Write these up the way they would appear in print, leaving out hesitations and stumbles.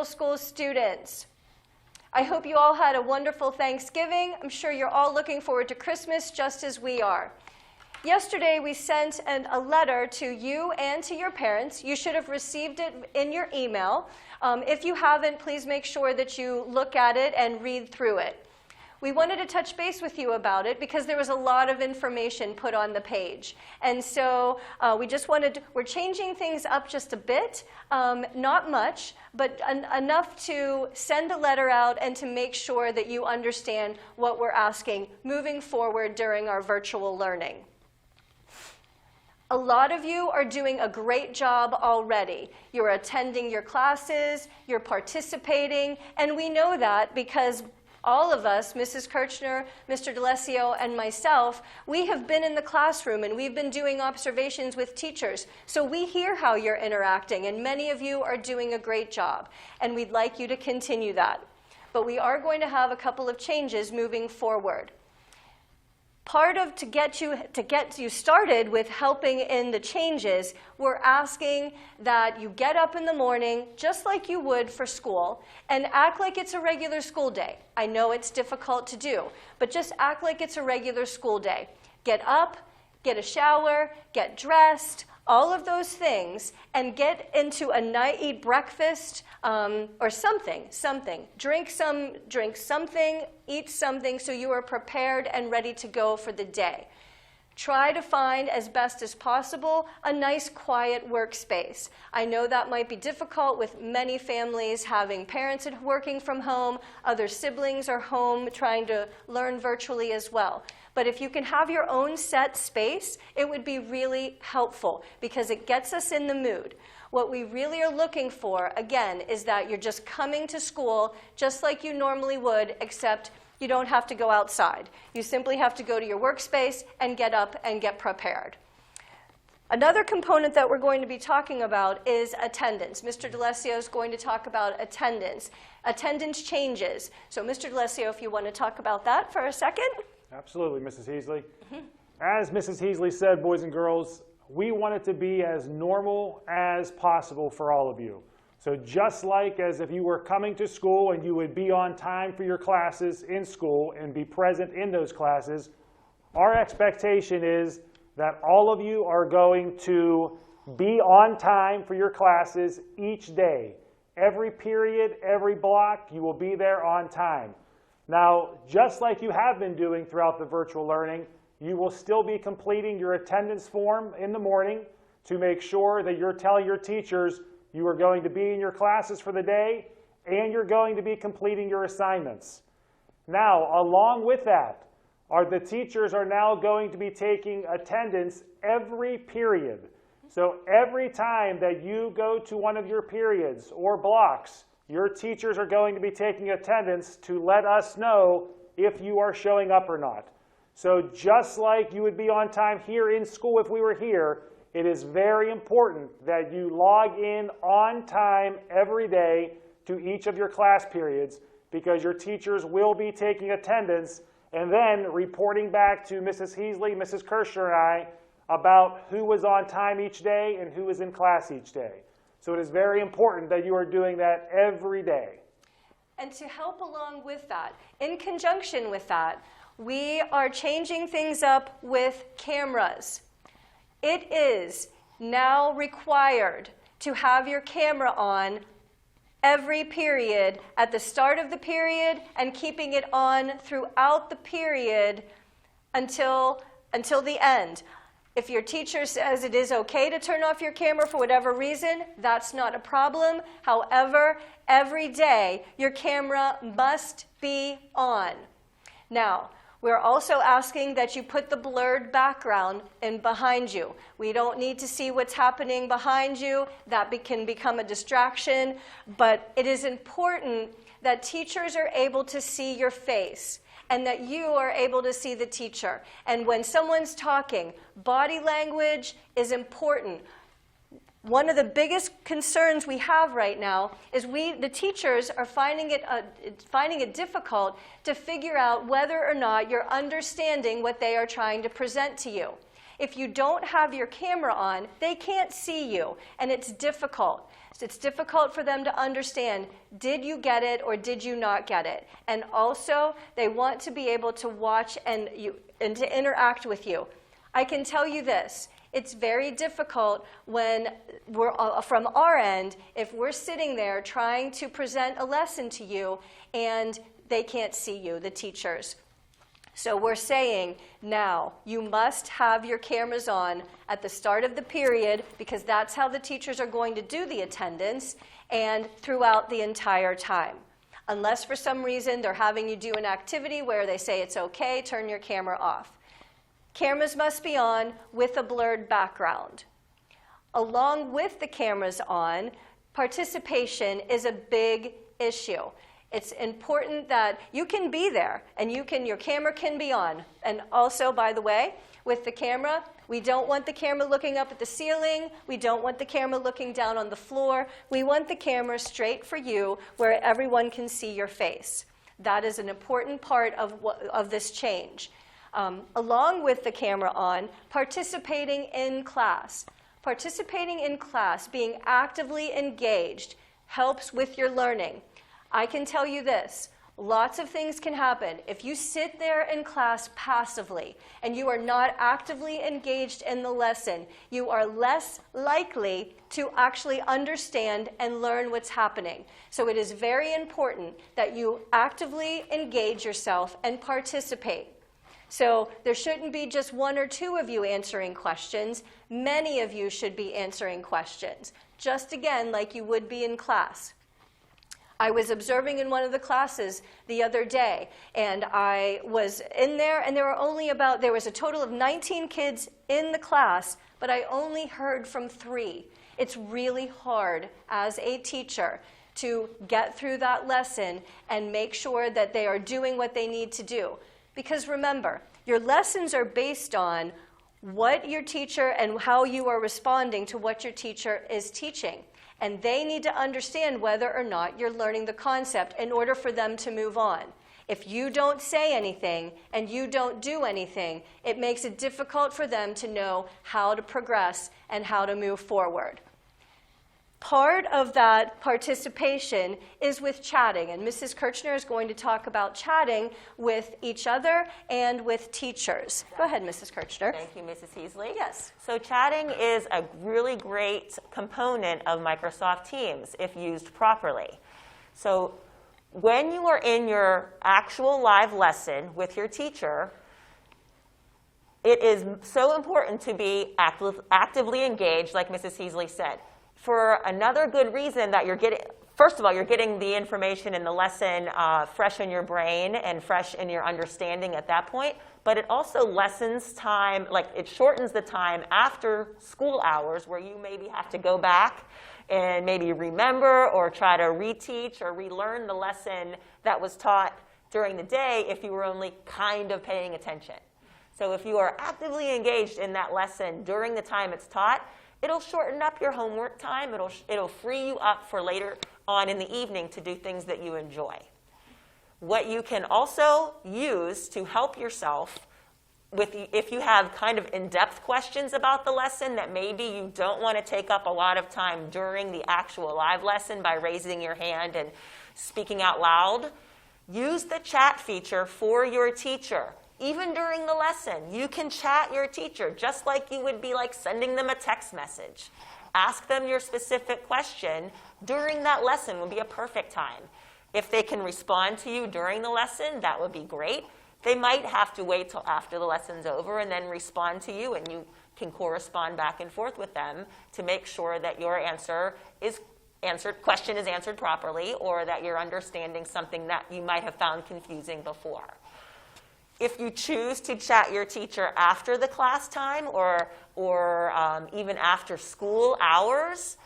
middle school students. I hope you all had a wonderful Thanksgiving. I'm sure you're all looking forward to Christmas just as we are. Yesterday, we sent a letter to you and to your parents. You should have received it in your email. If you haven't, please make sure that you look at it and read through it. We wanted to touch base with you about it because there was a lot of information put on the page. And so we're changing things up just a bit, not much, but enough to send a letter out and to make sure that you understand what we're asking moving forward during our virtual learning. A lot of you are doing a great job already. You're attending your classes, you're participating, and we know that because all of us, Mrs. Kirchner, Mr. D'Alessio, and myself, we have been in the classroom and we've been doing observations with teachers. So we hear how you're interacting, and many of you are doing a great job. And we'd like you to continue that. But we are going to have a couple of changes moving forward. Part of to get you started with helping in the changes, we're asking that you get up in the morning just like you would for school and act like it's a regular school day. I know it's difficult to do, but just act like it's a regular school day. Get up, get a shower, get dressed, all of those things, and get into eat breakfast or something. Drink something, eat something so you are prepared and ready to go for the day. Try to find, as best as possible, a nice quiet workspace. I know that might be difficult with many families having parents working from home, other siblings are home trying to learn virtually as well. But if you can have your own set space, it would be really helpful because it gets us in the mood. What we really are looking for, again, is that you're just coming to school just like you normally would, except you don't have to go outside. You simply have to go to your workspace and get up and get prepared. Another component that we're going to be talking about is attendance. Mr. D'Alessio is going to talk about attendance. Attendance changes. So Mr. D'Alessio, if you want to talk about that for a second. Absolutely, Mrs. Heasley. As Mrs. Heasley said, boys and girls, we want it to be as normal as possible for all of you. So just like as if you were coming to school and you would be on time for your classes in school and be present in those classes, our expectation is that all of you are going to be on time for your classes each day. Every period, every block, you will be there on time. Now, just like you have been doing throughout the virtual learning, you will still be completing your attendance form in the morning to make sure that you're telling your teachers you are going to be in your classes for the day and you're going to be completing your assignments. Now, along with that, the teachers are now going to be taking attendance every period. So every time that you go to one of your periods or blocks, your teachers are going to be taking attendance to let us know if you are showing up or not. So just like you would be on time here in school if we were here, it is very important that you log in on time every day to each of your class periods because your teachers will be taking attendance and then reporting back to Mrs. Heasley, Mrs. Kirshner, and I about who was on time each day and who was in class each day. So it is very important that you are doing that every day. And to help along with that, in conjunction with that, we are changing things up with cameras. It is now required to have your camera on every period at the start of the period and keeping it on throughout the period until the end. If your teacher says it is okay to turn off your camera for whatever reason, that's not a problem. However, every day your camera must be on. Now, we're also asking that you put the blurred background in behind you. We don't need to see what's happening behind you. That can become a distraction. But it is important that teachers are able to see your face and that you are able to see the teacher. And when someone's talking, body language is important. One of the biggest concerns we have right now is the teachers are finding it difficult to figure out whether or not you're understanding what they are trying to present to you. if you don't have your camera on, they can't see you, and it's difficult. It's difficult for them to understand, did you get it or did you not get it? And also, they want to be able to watch and to interact with you. I can tell you this. It's very difficult when we're, from our end, if we're sitting there trying to present a lesson to you and they can't see you, the teachers. So we're saying, now, you must have your cameras on at the start of the period because that's how the teachers are going to do the attendance and throughout the entire time. Unless for some reason they're having you do an activity where they say it's okay, turn your camera off. Cameras must be on with a blurred background. Along with the cameras on, participation is a big issue. It's important that you can be there and your camera can be on. And also, by the way, with the camera, we don't want the camera looking up at the ceiling. We don't want the camera looking down on the floor. We want the camera straight for you where everyone can see your face. That is an important part of this change. Along with the camera on, participating in class. Participating in class, being actively engaged, helps with your learning. I can tell you this, lots of things can happen. If you sit there in class passively and you are not actively engaged in the lesson, you are less likely to actually understand and learn what's happening. So it is very important that you actively engage yourself and participate. So there shouldn't be just one or two of you answering questions. Many of you should be answering questions, just again like you would be in class. I was observing in one of the classes the other day, and I was in there, and there was a total of 19 kids in the class, but I only heard from 3. It's really hard as a teacher to get through that lesson and make sure that they are doing what they need to do. Because remember, your lessons are based on what your teacher and how you are responding to what your teacher is teaching. And they need to understand whether or not you're learning the concept in order for them to move on. If you don't say anything and you don't do anything, it makes it difficult for them to know how to progress and how to move forward. Part of that participation is with chatting, and Mrs. Kirchner is going to talk about chatting with each other and with teachers. Go ahead, Mrs. Kirchner. Thank you, Mrs. Heasley. Yes. So chatting is a really great component of Microsoft Teams if used properly. So when you are in your actual live lesson with your teacher, it is so important to be actively engaged, like Mrs. Heasley said. For another good reason that you're getting, first of all, you're getting the information in the lesson fresh in your brain and fresh in your understanding at that point, but it also lessens time, like it shortens the time after school hours where you maybe have to go back and maybe remember or try to reteach or relearn the lesson that was taught during the day if you were only kind of paying attention. So if you are actively engaged in that lesson during the time it's taught, it'll shorten up your homework time. It'll free you up for later on in the evening to do things that you enjoy. What you can also use to help yourself if you have kind of in-depth questions about the lesson that maybe you don't want to take up a lot of time during the actual live lesson by raising your hand and speaking out loud, use the chat feature for your teacher. Even during the lesson, you can chat your teacher just like you would be like sending them a text message. Ask them your specific question during that lesson would be a perfect time. If they can respond to you during the lesson, that would be great. They might have to wait till after the lesson's over and then respond to you, and you can correspond back and forth with them to make sure that your question is answered properly, or that you're understanding something that you might have found confusing before. If you choose to chat your teacher after the class time or even after school hours,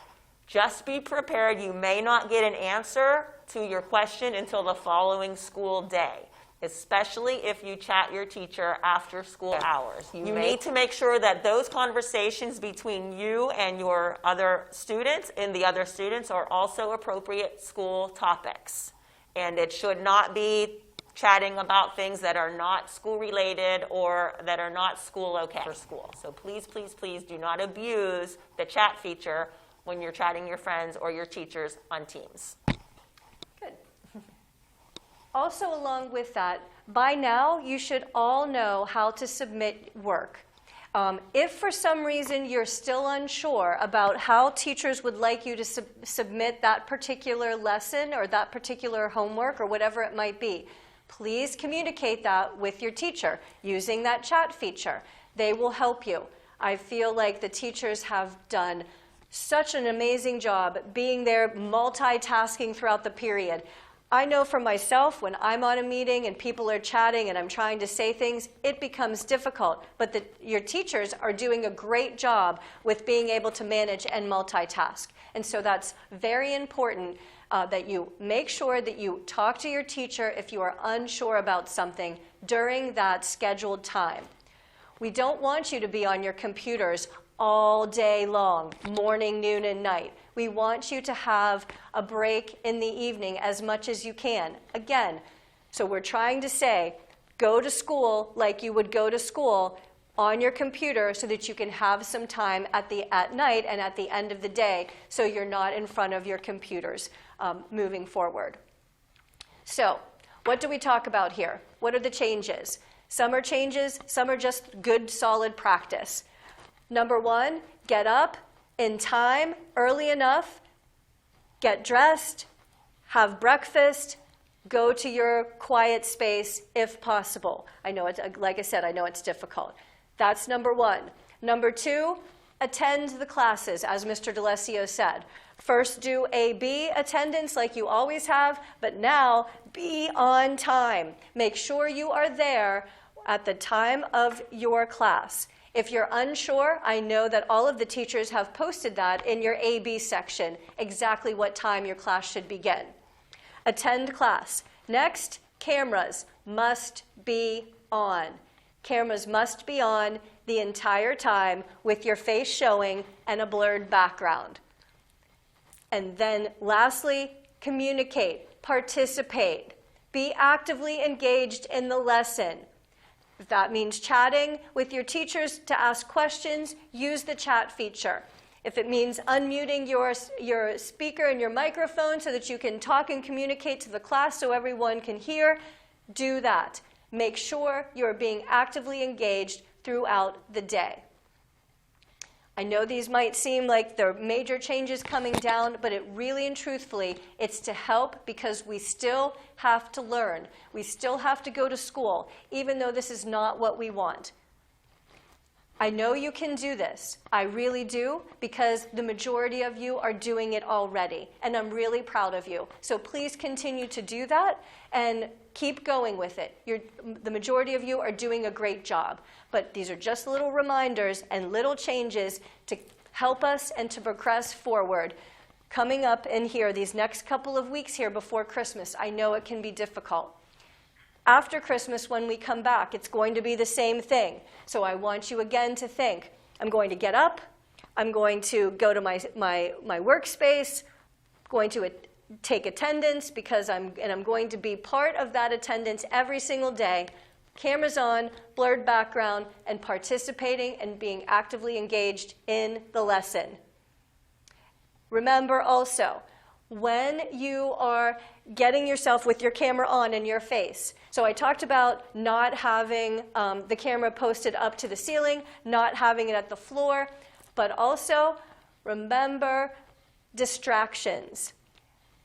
just be prepared. You may not get an answer to your question until the following school day, especially if you chat your teacher after school hours. You need to make sure that those conversations between you and your other students and the other students are also appropriate school topics. And it should not be chatting about things that are not school related or that are not school okay for school. So please, please, please do not abuse the chat feature when you're chatting your friends or your teachers on Teams. Good. Also, along with that, by now you should all know how to submit work. If for some reason you're still unsure about how teachers would like you to submit that particular lesson or that particular homework or whatever it might be, please communicate that with your teacher using that chat feature. They will help you. I feel like the teachers have done such an amazing job being there multitasking throughout the period. I know for myself, when I'm on a meeting and people are chatting and I'm trying to say things, it becomes difficult. But your teachers are doing a great job with being able to manage and multitask. And so that's very important that you make sure that you talk to your teacher if you are unsure about something during that scheduled time. We don't want you to be on your computers all day long, morning, noon, and night. We want you to have a break in the evening as much as you can. Again, so we're trying to say, go to school like you would go to school on your computer so that you can have some time at night and at the end of the day so you're not in front of your computers moving forward. So what do we talk about here? What are the changes? Some are changes, some are just good, solid practice. Number one, get up in time, early enough, get dressed, have breakfast, go to your quiet space if possible. I know it's, like I said, I know it's difficult. That's number one. Number two, attend the classes, as Mr. DeLessio said. First do A-B attendance like you always have, but now be on time. Make sure you are there at the time of your class. If you're unsure, I know that all of the teachers have posted that in your A-B section, exactly what time your class should begin. Attend class. Next, cameras must be on. Cameras must be on the entire time with your face showing and a blurred background. And then lastly, communicate, participate, be actively engaged in the lesson. If that means chatting with your teachers to ask questions, use the chat feature. If it means unmuting your speaker and your microphone so that you can talk and communicate to the class so everyone can hear, do that. Make sure you're being actively engaged throughout the day. I know these might seem like they're major changes coming down, but it really and truthfully, it's to help because we still have to learn. We still have to go to school, even though this is not what we want. I know you can do this. I really do, because the majority of you are doing it already, and I'm really proud of you. So please continue to do that and keep going with it. The majority of you are doing a great job, but these are just little reminders and little changes to help us and to progress forward. Coming up in here, these next couple of weeks here before Christmas, I know it can be difficult. After Christmas, when we come back, it's going to be the same thing. So I want you again to think, I'm going to get up, I'm going to go to my workspace, going to take attendance because I'm going to be part of that attendance every single day. Cameras on, blurred background, and participating and being actively engaged in the lesson. Remember also, when you are getting yourself with your camera on in your face. So I talked about not having the camera posted up to the ceiling, not having it at the floor, but also remember distractions.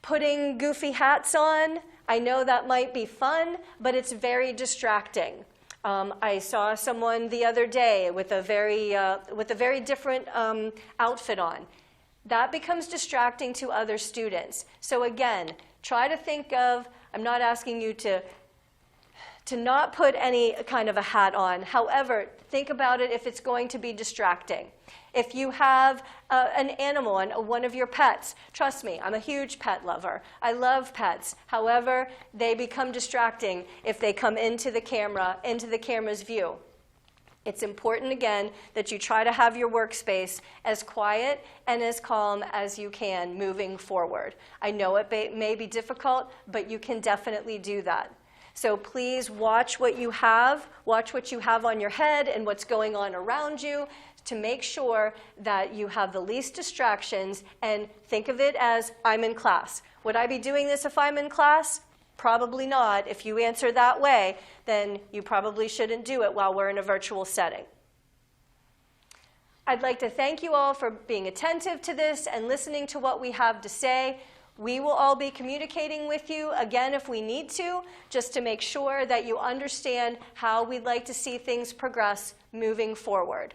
Putting goofy hats on, I know that might be fun, but it's very distracting. I saw someone the other day with a very different outfit on. That becomes distracting to other students. So again, try to think of, I'm not asking you to not put any kind of a hat on. However, think about it if it's going to be distracting. If you have an animal and one of your pets, trust me, I'm a huge pet lover. I love pets. However, they become distracting if they come into the camera's view. It's important, again, that you try to have your workspace as quiet and as calm as you can moving forward. I know it may be difficult, but you can definitely do that. So please watch what you have on your head and what's going on around you to make sure that you have the least distractions, and think of it as I'm in class. Would I be doing this if I'm in class? Probably not. If you answer that way, then you probably shouldn't do it while we're in a virtual setting. I'd like to thank you all for being attentive to this and listening to what we have to say. We will all be communicating with you again if we need to, just to make sure that you understand how we'd like to see things progress moving forward.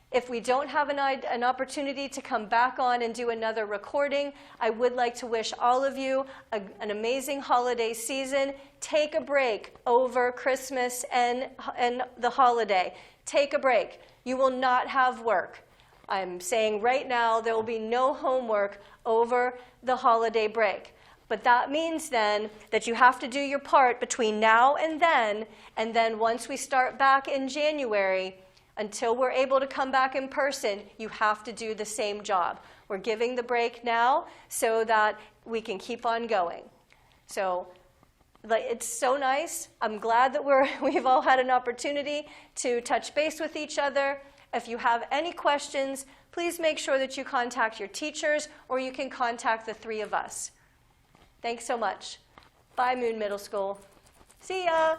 If we don't have an opportunity to come back on and do another recording, I would like to wish all of you an amazing holiday season. Take a break over Christmas and the holiday. Take a break. You will not have work. I'm saying right now there will be no homework over the holiday break. But that means then that you have to do your part between now and then once we start back in January, until we're able to come back in person, you have to do the same job. We're giving the break now so that we can keep on going. So it's so nice. I'm glad that we've all had an opportunity to touch base with each other. If you have any questions, please make sure that you contact your teachers, or you can contact the three of us. Thanks so much. Bye, Moon Middle School. See ya.